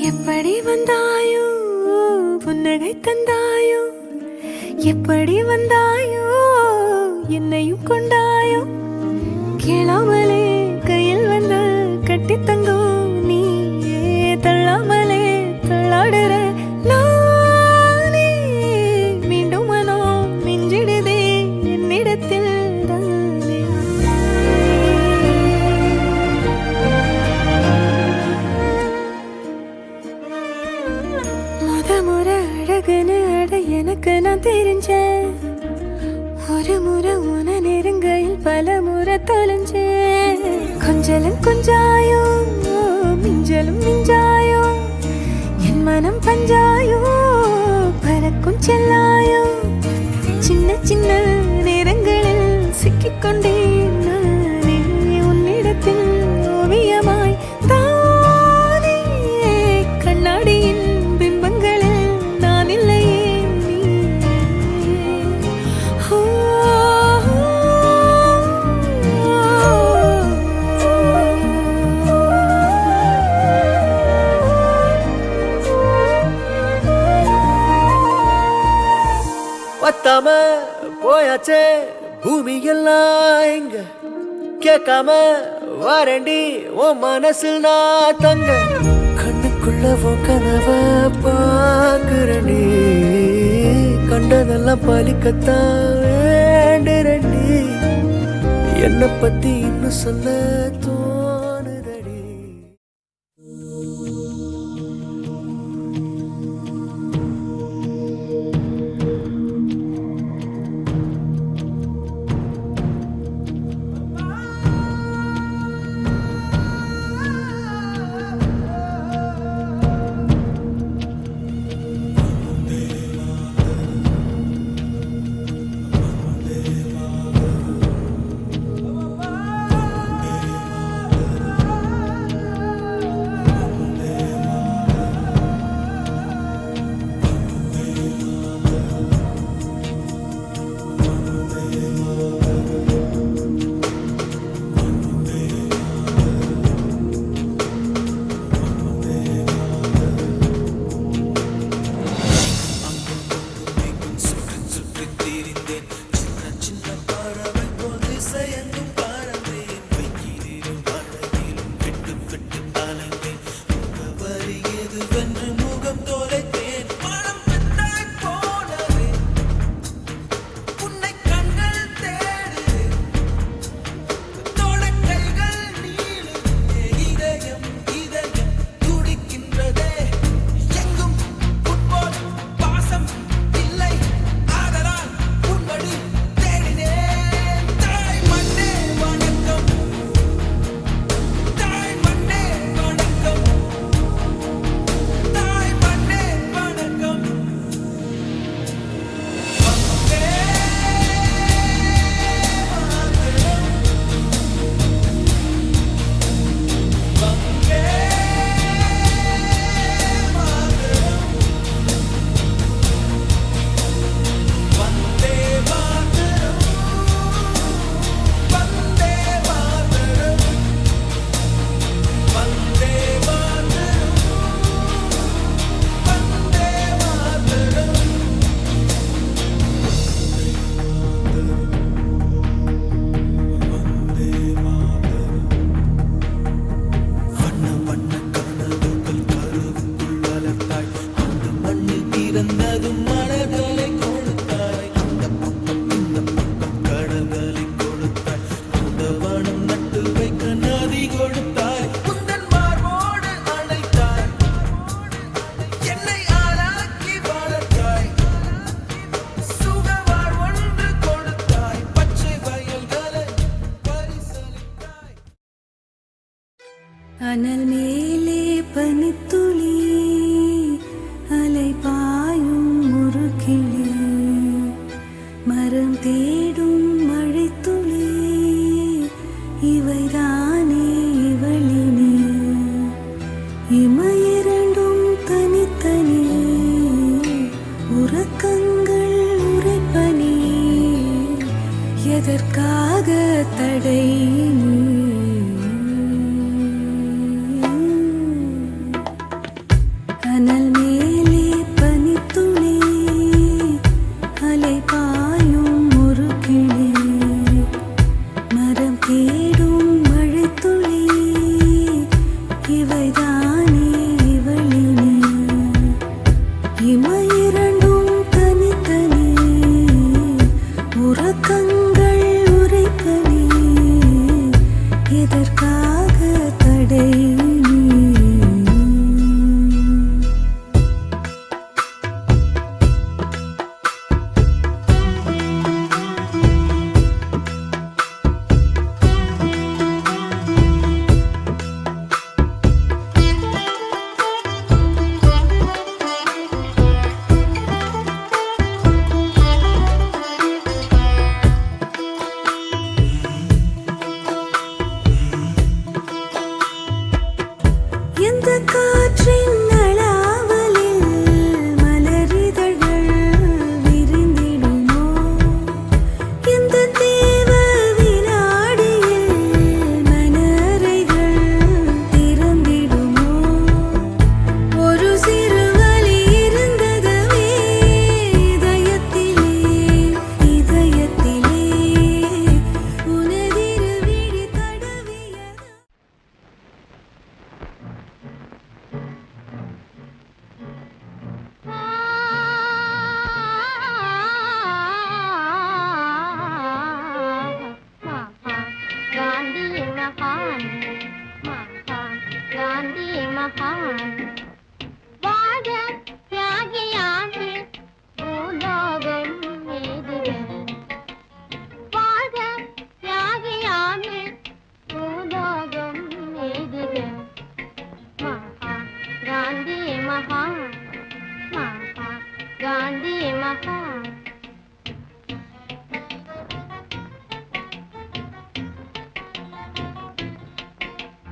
எப்படி வந்தாயோ புன்னகை தந்தாயோ, எப்படி வந்தாயோ என்னையும் கொண்டாயோ, கேளாமலே கையில் வந்து கட்டி தங்கோ நீ தள்ளாமலே தள்ளாடுற நானே, மீண்டும் மனோ மிஞ்சிடுதே என்னிடத்தில் முறை அழகுன்னு அட எனக்கு நான் தெரிஞ்சேன், ஒரு முறை உன நெருங்கையில் பல முறை தொலைஞ்சேன். கொஞ்சலும் கொஞ்சாயோ மிஞ்சலும் மிஞ்சாயோ, என் மனம் பஞ்சாயோ பறக்கும் செல்லாயோ, சின்ன சின்ன நேரங்களில் சிக்கிக்கொண்டேன் நானே உன்னிடத்தில் ஓவியமாய் தானே, கண்ணாடியின் பத்தாம போயாச்சே பூமி எல்லாம் இங்க, கேட்காம வாரண்டி உன் மனசில் நான் தங்க, கண்ணுக்குள்ள உன் கனவ பாக்குறண்டி, கண்டதெல்லாம் பலிக்கத்தான் வேண்டுறண்டி, என்னை பத்தி இன்னும் சொல்ல தோணுதடி. அனல் மேலே பனித்துளி அலை பாயும் முறுக்கிளி, மரம் தேடும் மழைத்துளி இவைதானே இவளினி, இமையிரண்டும் தனித்தனி உறக்கங்கள் உரைப்பனி, எதற்காக தடை நீ மகான் வாழ தியாகியாகி பூலோகம் ஏதுக வாழ தியாகியாகி பூலோகம் ஏதுக மகா காந்தி மகான் மகா காந்தி மகான்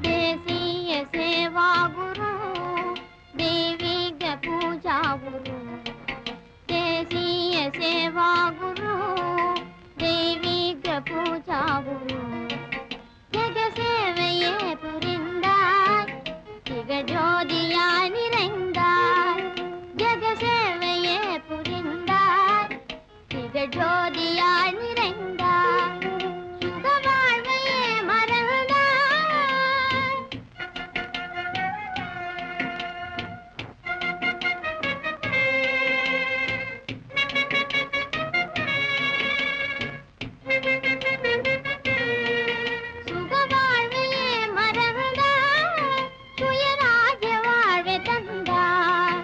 देसीय सेवा गुरु दैविक पूजा गुरु देसीय सेवा गुरु दैविक पूजा गुरु जग सेवये पुरिंदाय तिग ज्योतियाय निरंगाय जग सेवये पुरिंदाय तिग ज्योतियाय निरंगाय सुख வாழ்வையே மறந்தாய் சுக வாழ்வையே மறந்தாய் சுயராஜ வாழ்வை தந்தாய்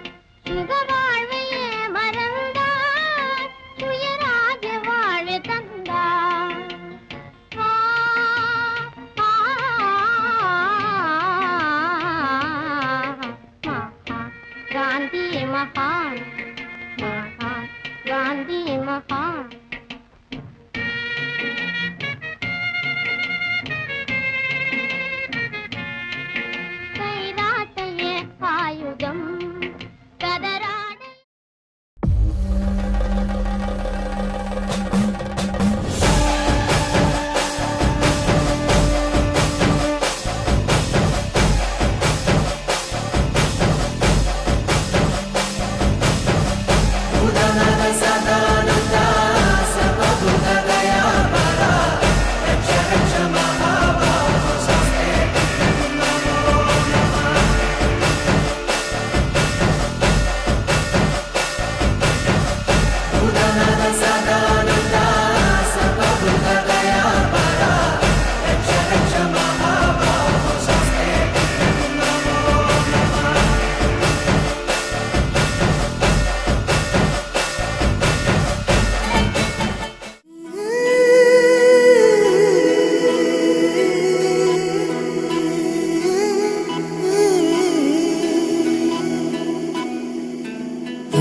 சுக வாழ்வையே மறந்தாய் சுயராஜ வாழ்வை தந்தாய் காந்தி மகான் மகான் காந்தி மகான் கைராட்டையே ஆயுதம் கதராடை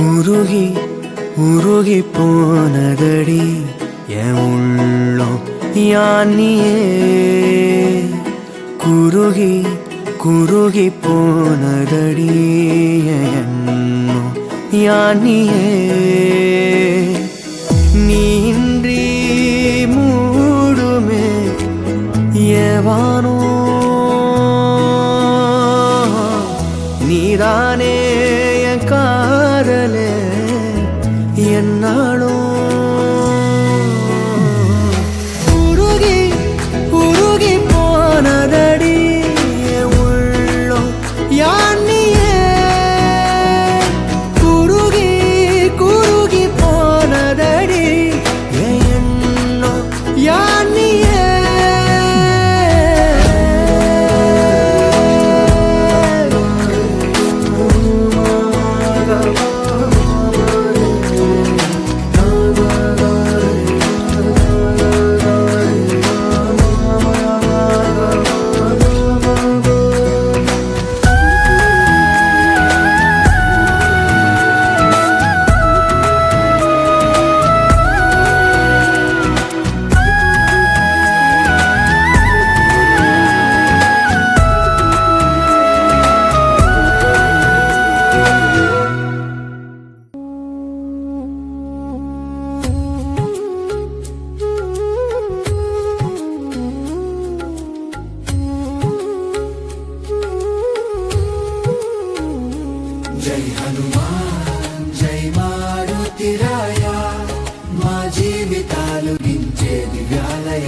உருகி உருகி போனதடி என் உள்ளம் யானியே குருகி குருகி போனதடி என் எண்ணம் யானியே நீன்றி மூடுமே ஏவானோ நீதானே என் காதலே என்னாலும் உருகி உருகி போனதடி என் உள்ளம் யானியே குருகி குருகி போனதடி என் எண்ணம் யானியே जय हनुमान जय मारुतिराय మా జీవితాలు గించే దివ్యాలయ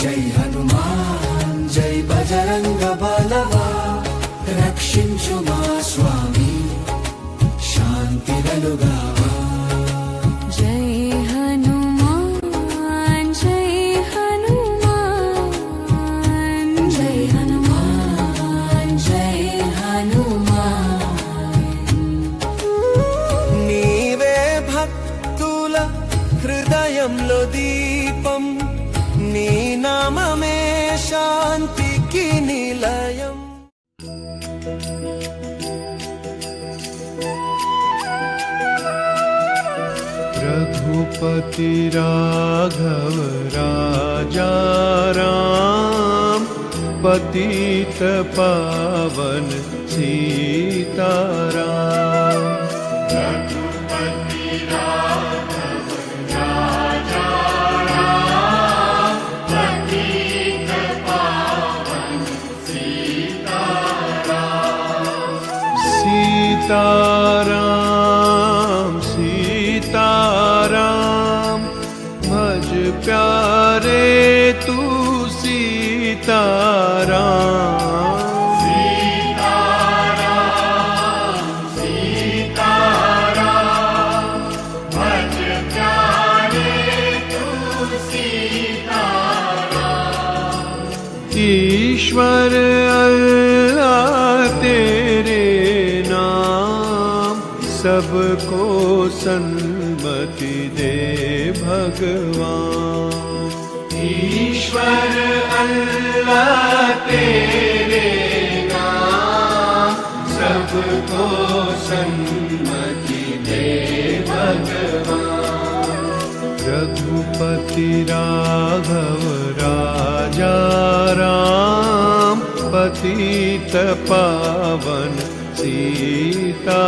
జై హనుమాన్ జై బజరంగ బలవా రక్షించు మా స్వామి శాంతి వెలుగావా जय हनुमान जय हनुमान जय హృదయంలో దీపం నీ నామమే శాంతికి నిలయం. रघुपति राघव राजा राम पतित पावन सीताराम. रघुपति राघव राजा राम पतित पावन सीताराम. सीताराम सीताराम भज प्यारे तू सीताराम. सीताराम सीताराम भज प्यारे तू सीताराम. ईश्वर अल्लाह तेरे नाम सबको सन्मति दे भगवान. ईश्वर अल्लाह तेरे नाम सबको सन्मति दे भगवान. रघुपति राघव राजा राम पतित पावन सीताराम.